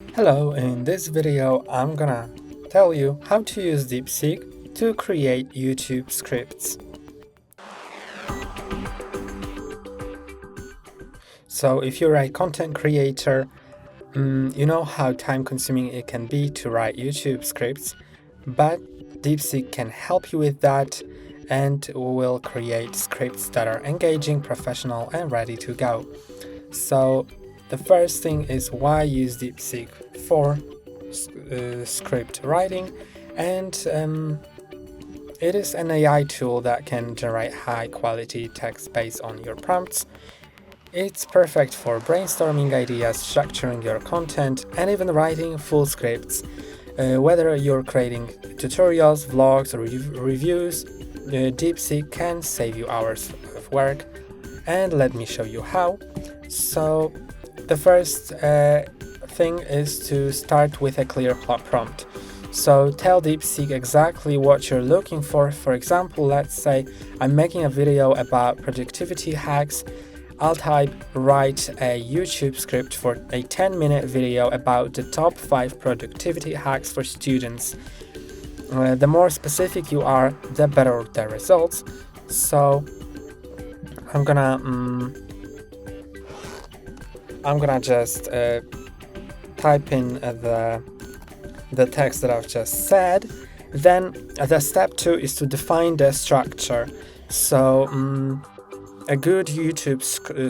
Hello, in this video I'm gonna tell you how to use DeepSeek to create YouTube scripts. So if you're a content creator, you know how time-consuming it can be to write YouTube scripts, but DeepSeek can help you with that and will create scripts that are engaging, professional, and ready to go. So the first thing is why use DeepSeek for script writing, and it is an AI tool that can generate high quality text based on your prompts. It's perfect for brainstorming ideas, structuring your content, and even writing full scripts. Whether you're creating tutorials, vlogs, or reviews, DeepSeek can save you hours of work, and let me show you how. So the first thing is to start with a clear prompt. So tell DeepSeek exactly what you're looking for. For example, let's say I'm making a video about productivity hacks. I'll type write a YouTube script for a 10-minute video about the top 5 productivity hacks for students. The more specific you are, the better the results. So I'm gonna just type in the text that I've just said. Then the step 2 is to define the structure. So a good YouTube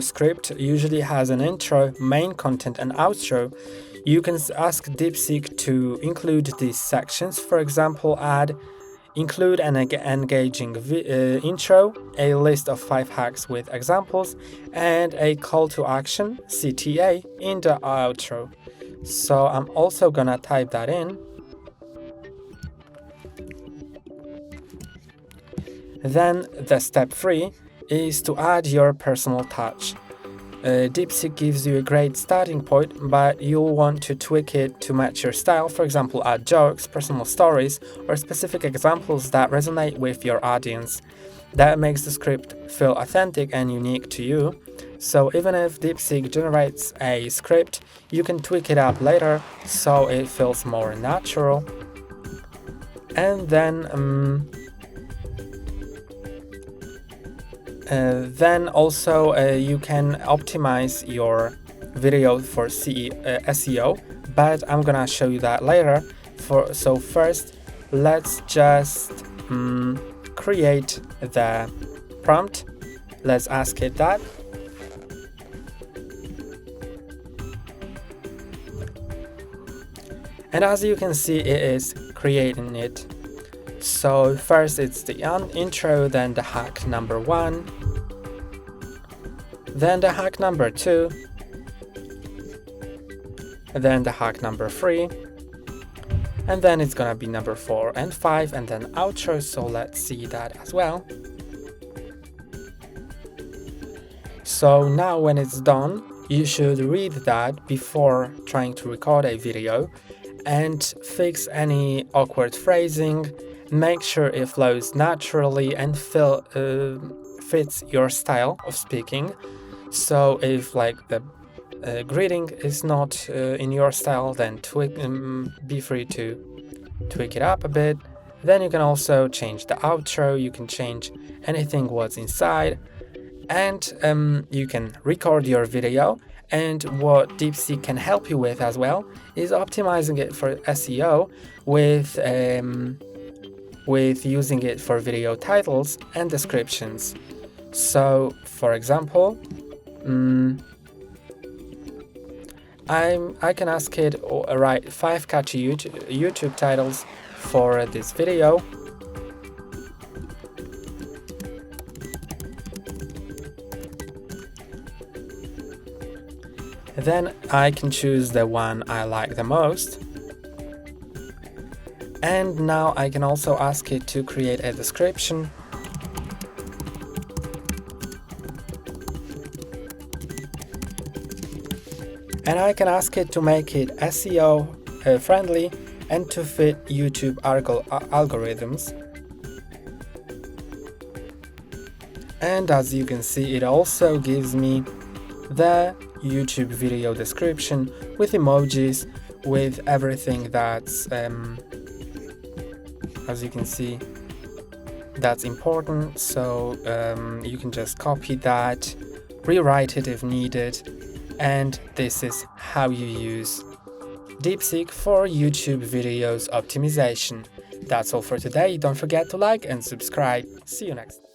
script usually has an intro, main content, and outro. You can ask DeepSeek to include these sections. For example, include an engaging intro, a list of 5 hacks with examples, and a call to action, CTA, in the outro. So I'm also gonna type that in. Then the step 3 is to add your personal touch. DeepSeek gives you a great starting point, but you'll want to tweak it to match your style. For example, add jokes, personal stories, or specific examples that resonate with your audience. That makes the script feel authentic and unique to you. So even if DeepSeek generates a script, you can tweak it up later so it feels more natural. And then also you can optimize your video for SEO, but I'm gonna show you that later. So first, let's just create the prompt. Let's ask it that. And as you can see, it is creating it. So first it's the intro, then the hack number 1, then the hack number 2, then the hack number 3, and then it's gonna be number 4 and 5, and then outro. So let's see that as well. So now when it's done, you should read that before trying to record a video and fix any awkward phrasing. Make sure it flows naturally and fits your style of speaking. So if like the greeting is not in your style, then be free to tweak it up a bit. Then you can also change the outro. You can change anything what's inside, and you can record your video. And what DeepSeek can help you with as well is optimizing it for SEO with using it for video titles and descriptions. So, for example, I can ask it to write 5 catchy YouTube titles for this video. Then I can choose the one I like the most. And now I can also ask it to create a description. And I can ask it to make it SEO friendly and to fit YouTube algorithms. And as you can see, it also gives me the YouTube video description with emojis, with everything that's, as you can see, that's important. So you can just copy that, rewrite it if needed, and this is how you use DeepSeek for YouTube videos optimization. That's all for today. Don't forget to like and subscribe. See you next time.